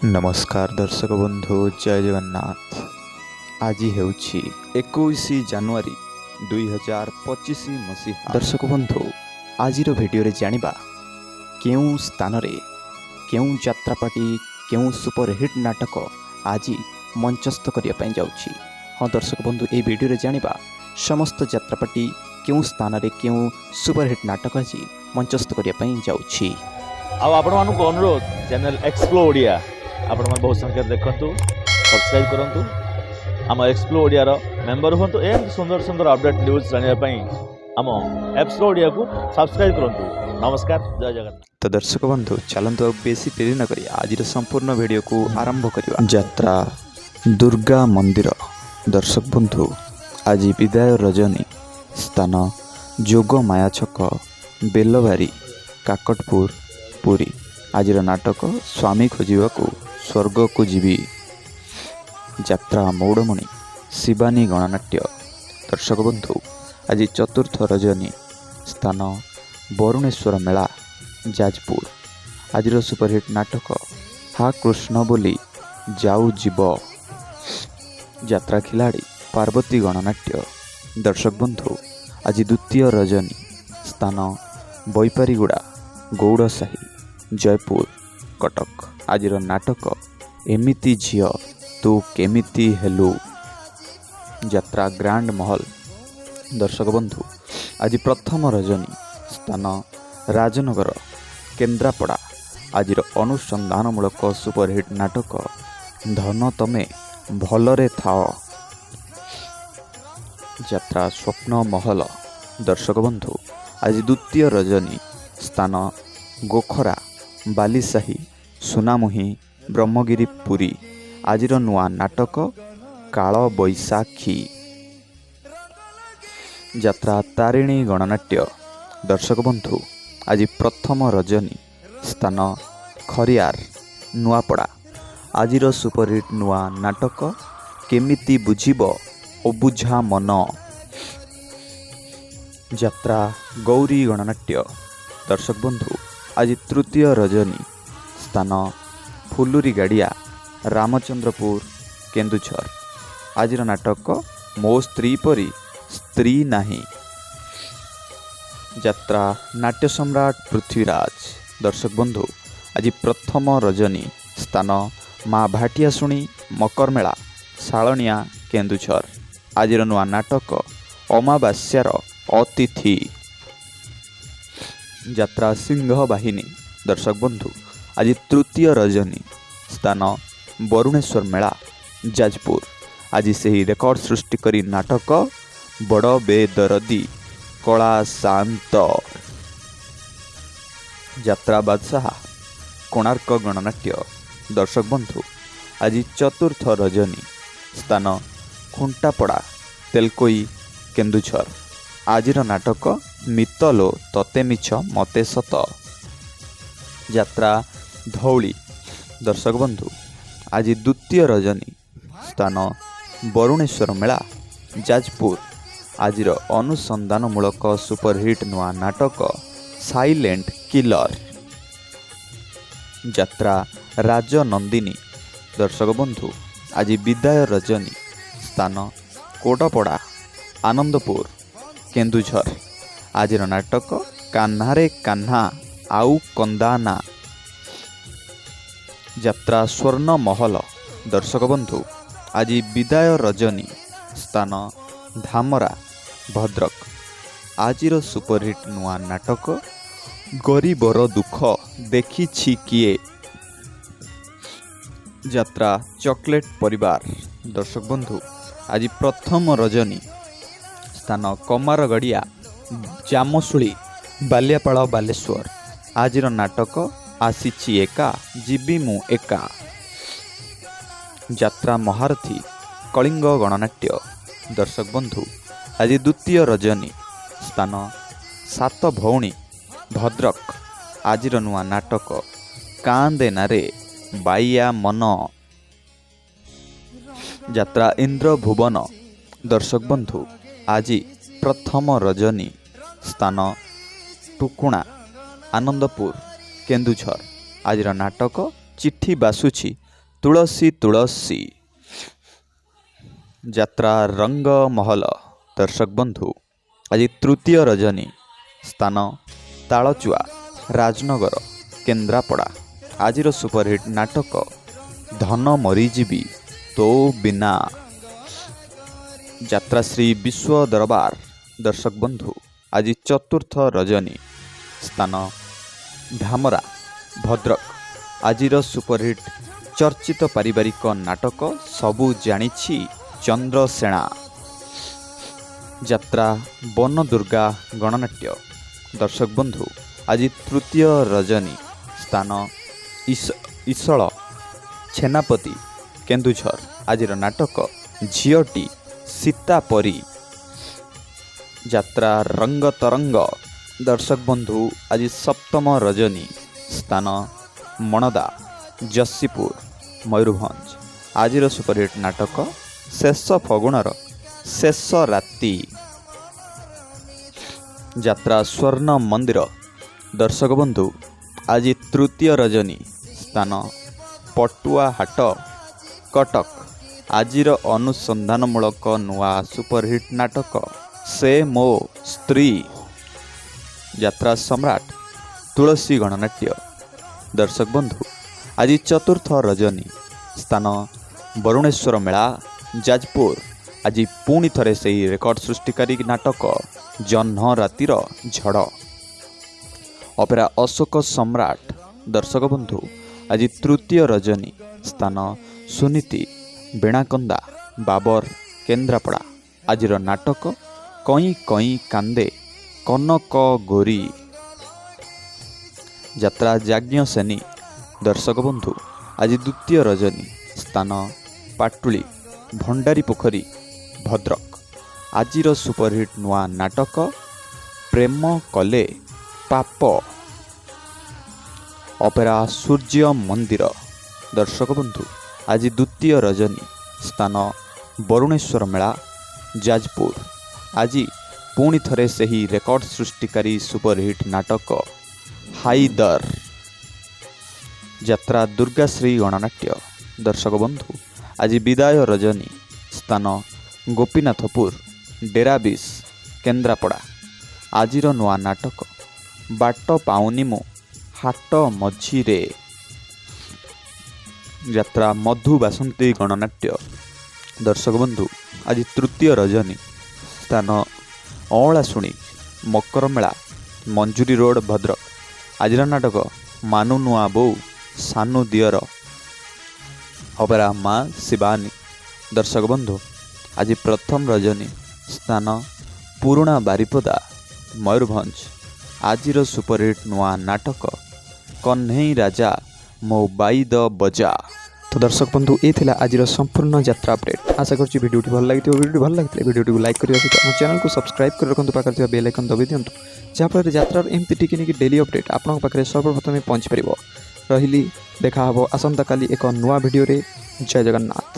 नमस्कार दर्शक बंधु जय जगन्नाथ। आज हेउछि 21 जानुआरी 2025 मसीहा। दर्शक बंधु आज भिडियो जानिबा केउं स्थान रे केउं यात्रापाटी केउं सुपरहिट नाटक आज मंचस्थ करिया पई जाउछि। हाँ दर्शक बंधु ए भिडियो जानिबा समस्त यात्रापाटी केउं स्थान रे केउं सुपरहिट नाटक आज मंचस्थ करिया पई जाउछि। आपण मानक अनुरोध चैनल एक्सप्लो ओडिया आपण मन बहुत संख्या देखंतु सब्सक्राइब करंतु आम एक्सप्लो ओडिया रो मेंबर होंतु एंड सुंदर सुंदर अपडेट न्यूज जानिया पई आम एक्सप्लो ओडिया को सब्सक्राइब करंतु। नमस्कार जय जगन्नाथ। तो दर्शक बंधु चलंतु बेसी देरी न करी आज संपूर्ण वीडियो को आरंभ करिवा। यात्रा दुर्गा मंदिर। दर्शक बंधु आज विदाय रजनी स्थान जोग माया छक बेलबारी काकटपुर पुरी। आज नाटक स्वामी खोजा को स्वर्ग को जीवी। यात्रा मौड़मणि शिवानी गणनाट्य। दर्शक बंधु आज चतुर्थ रजनी स्थान बरुणेश्वर मेला जाजपुर। आज सुपरहिट नाटक हा कृष्ण बोली जाऊ जीव। यात्रा खिलाड़ी पार्वती गणनाट्य। दर्शक बंधु आज द्वितीय रजनी स्थान बैपारीगुड़ा गौड़साही जयपुर कटक। आज नाटक एमिति झियो तू केमिति हेलु। यात्रा ग्रांड महल। दर्शक बंधु आज प्रथम रजनी स्थान राजनगर केन्द्रापड़ा। आज अनुसंधानमूलक सुपरहिट नाटक धन तमे भलरे थाओ। यात्रा स्वप्न महल। दर्शक बंधु आज द्वितीय रजनी स्थान गोखरा बालीसाही सुनामुही ब्रह्मगिरी पुरी। आज नुआ नाटक काल बैशाखी। यात्रा तारिणी गणनाट्य। दर्शक बंधु आज प्रथम रजनी स्थान खरियार नुआपड़ा। आज सुपरहिट नुआ नाटक केमिति बुझिब अबुझा मन। यात्रा गौरी गणनाट्य। दर्शक बंधु आज तृतीय रजनी स्थान फुलुरी गाड़िया रामचंद्रपुर केन्दुझर। आज नाटक मो स्त्री परी स्त्री नाही। यात्रा नाट्य सम्राट पृथ्वीराज। दर्शक बंधु आज प्रथम रजनी स्थान माँ भाटियाशुणी मकरमेला शालनिया केन्दुझर। आज नुआ नाटक अमावास्यार अतिथि। यात्रा सिंह बाहिनी। दर्शक बंधु आज तृतीय रजनी स्थान बरुणेश्वर मेला जाजपुर। आज से ही रेकर्ड सृष्टि करी नाटक बड़ बेदरदी कला शांत। यात्रा बादशाह कोणार्क गणनाट्य। दर्शक बंधु आज चतुर्थ रजनी स्थान खुंटापड़ा तेलकोई केन्दुझर। आज नाटक मितलो तते मिछ मते सत। यात्रा धौली। दर्शक बंधु आज द्वितीय रजनी स्थान बरुणेश्वर मेला जाजपुर। आज अनुसंधानमूलक सुपरहिट नुआ नाटक साइलेंट किलर। यात्रा राजनंदिनी। दर्शक बंधु आज विदाय रजनी स्थान कोटपड़ा आनंदपुर केन्दुझर। आज नाटक कान्हारे कान्हा आउ कंदाना। यात्रा स्वर्ण महल। दर्शक बंधु आज विदाय रजनी स्थान धामरा भद्रक। आज सुपरहिट नुआ नाटक गरीबर दुख देखिछि किए। यात्रा चॉकलेट परिवार। दर्शक बंधु आज प्रथम रजनी स्थान कमारगड़िया जामशुली बालियापाड़ बालेश्वर। आज नाटक आसीछि एका जीवी मु एका। यात्रा महारथी कलिंग गणनाट्य। दर्शक बंधु आज द्वितीय रजनी स्थान सात भौणी भद्रक। आज नुआ नाटक कांदेनारे बाइया मन। यात्रा इंद्र भुवन। दर्शक बंधु आज प्रथम रजनी स्थान टुकुणा आनंदपुर केन्दुझर। आज नाटक चिट्ठी बासुछि ତୁଳସୀ ତୁଳସୀ ଯାତ୍ରା ରଙ୍ଗମହଲ। ଦର୍ଶକ ବନ୍ଧୁ ଆଜି ତୃତୀୟ ରଜନୀ, ସ୍ଥାନ ତାଳଚୁଆ, ରାଜନଗର, କେନ୍ଦ୍ରାପଡ଼ା। ଆଜିର ସୁପରହିଟ୍ ନାଟକ ଧନ ମରିଯିବି ତୋ ବିନା। ଯାତ୍ରା ଶ୍ରୀ ବିଶ୍ୱ ଦରବାର। ଦର୍ଶକ ବନ୍ଧୁ ଆଜି ଚତୁର୍ଥ ରଜନୀ, ସ୍ଥାନ ଧାମରା, ଭଦ୍ରକ। ଆଜିର ସୁପରହିଟ୍ ଚର୍ଚ୍ଚିତ ପାରିବାରିକ ନାଟକ ସବୁ ଜାଣିଛି ଚନ୍ଦ୍ରସେଣା। ଯାତ୍ରା ବନଦୁର୍ଗା ଗଣନାଟ୍ୟ। ଦର୍ଶକ ବନ୍ଧୁ ଆଜି ତୃତୀୟ ରଜନୀ, ସ୍ଥାନ ଇସଳ, ଛେନାପତି, କେନ୍ଦୁଝର। ଆଜିର ନାଟକ ଝିଅଟି ସୀତା ପରି। ଯାତ୍ରା ରଙ୍ଗ ତରଙ୍ଗ। ଦର୍ଶକ ବନ୍ଧୁ ଆଜି ସପ୍ତମ ରଜନୀ, ସ୍ଥାନ ମଣଦା, ଯଶୀପୁର, ମୟୂରଭଞ୍ଜ। ଆଜିର ସୁପରହିଟ୍ ନାଟକ ଶେଷ ଫଗୁଣର ଶେଷ ରାତି। ଯାତ୍ରା ସ୍ୱର୍ଣ୍ଣ ମନ୍ଦିର। ଦର୍ଶକ ବନ୍ଧୁ ଆଜି ତୃତୀୟ ରଜନୀ, ସ୍ଥାନ ପଟୁଆ ହାଟ, କଟକ। ଆଜିର ଅନୁସନ୍ଧାନମୂଳକ ନୂଆ ସୁପରହିଟ୍ ନାଟକ ସେ ମୋ ସ୍ତ୍ରୀ। ଯାତ୍ରା ସମ୍ରାଟ, ତୁଳସୀ ଗଣନାଟ୍ୟ। ଦର୍ଶକ ବନ୍ଧୁ ଆଜି ଚତୁର୍ଥ ରଜନୀ, ସ୍ଥାନ ବରୁଣେଶ୍ୱର ମେଳା, ଯାଜପୁର। ଆଜି ପୁଣି ଥରେ ସେହି ରେକର୍ଡ଼ ସୃଷ୍ଟିକାରୀ ନାଟକ ଜହ୍ନ ରାତିର ଝଡ଼। ଅପେରା ଅଶୋକ ସମ୍ରାଟ। ଦର୍ଶକ ବନ୍ଧୁ ଆଜି ତୃତୀୟ ରଜନୀ, ସ୍ଥାନ ସୁନୀତି, ବେଣାକନ୍ଦା, ବାବର, କେନ୍ଦ୍ରାପଡ଼ା। ଆଜିର ନାଟକ କଇଁ କଇଁ କାନ୍ଦେ କନକ ଗୋରୀ। ଯାତ୍ରା ଯାଜ୍ଞସେନୀ। ଦର୍ଶକ ବନ୍ଧୁ ଆଜି ଦ୍ୱିତୀୟ ରଜନୀ, ସ୍ଥାନ ପାଟୁଳି, ଭଣ୍ଡାରୀ ପୋଖରୀ, ଭଦ୍ରକ। ଆଜିର ସୁପରହିଟ୍ ନୂଆ ନାଟକ ପ୍ରେମ କଲେ ପାପ। ଅପେରା ସୂର୍ଯ୍ୟ ମନ୍ଦିର। ଦର୍ଶକ ବନ୍ଧୁ ଆଜି ଦ୍ୱିତୀୟ ରଜନୀ, ସ୍ଥାନ ବରୁଣେଶ୍ୱର ମେଳା, ଯାଜପୁର। ଆଜି ପୁଣି ଥରେ ସେହି ରେକର୍ଡ଼ ସୃଷ୍ଟିକାରୀ ସୁପରହିଟ୍ ନାଟକ ହାଇଦର। ଯାତ୍ରା ଦୁର୍ଗାଶ୍ରୀ ଗଣନାଟ୍ୟ। ଦର୍ଶକ ବନ୍ଧୁ ଆଜି ବିଦାୟ ରଜନୀ, ସ୍ଥାନ ଗୋପୀନାଥପୁର, ଡେରାବିଶ, କେନ୍ଦ୍ରାପଡ଼ା। ଆଜିର ନୂଆ ନାଟକ ବାଟ ପାଉନି ମୁଁ ହାଟ ମଝିରେ। ଯାତ୍ରା ମଧୁ ବାସନ୍ତୀ ଗଣନାଟ୍ୟ। ଦର୍ଶକ ବନ୍ଧୁ ଆଜି ତୃତୀୟ ରଜନୀ, ସ୍ଥାନ ଅଁଳାଶୁଣୀ, ମକର ମେଳା, ମଞ୍ଜୁରୀ ରୋଡ଼, ଭଦ୍ରକ। ଆଜିର ନାଟକ ମାନୁ ନୂଆ ବୋଉ ସାନୁ ଦିଅର। ଅପେରା ମା ଶିବାନୀ। ଦର୍ଶକ ବନ୍ଧୁ ଆଜି ପ୍ରଥମ ରଜନୀ, ସ୍ଥାନ ପୁରୁଣା ବାରିପଦା, ମୟୂରଭଞ୍ଜ। ଆଜିର ସୁପରହିଟ୍ ନୂଆ ନାଟକ କହ୍ନେଇ ରାଜା ମୋ ବାଇଦ ବଜା। তো দর্শক বন্ধু এই ଥିଲା ଆଜିର ସମ୍ପୂର୍ଣ୍ଣ ଯାତ୍ରା ଅପଡେଟ୍। ଆଶା କରୁଛି ଭିଡ଼ିଓଟି ଭଲ ଲାଗିଥିବ। ଭିଡ଼ିଓଟି ଭଲ ଲାଗିଥିଲେ ଭିଡ଼ିଓଟିକୁ ଲାଇକ୍ କରିବା ସହିତ ଆମ ଚ୍ୟାନେଲକୁ ସବସ୍କ୍ରାଇବ୍ କରି ରଖନ୍ତୁ, ପାଖରେ ଥିବା ବେଲ୍ ଆଇକନ୍ ଦବାଇ ଦିଅନ୍ତୁ, ଯାହାଫଳରେ ଯାତ୍ରାର ଏମିତି ଟିକିନିକି ଡେଲି ଅପଡେଟ୍ ଆପଣଙ୍କ ପାଖରେ ସର୍ବପ୍ରଥମେ ପହଞ୍ଚି ପାରିବ। ରହିଲି, ଦେଖା ହେବ ଆସନ୍ତାକାଲି ଏକ ନୂଆ ଭିଡ଼ିଓରେ। ଜୟ ଜଗନ୍ନାଥ।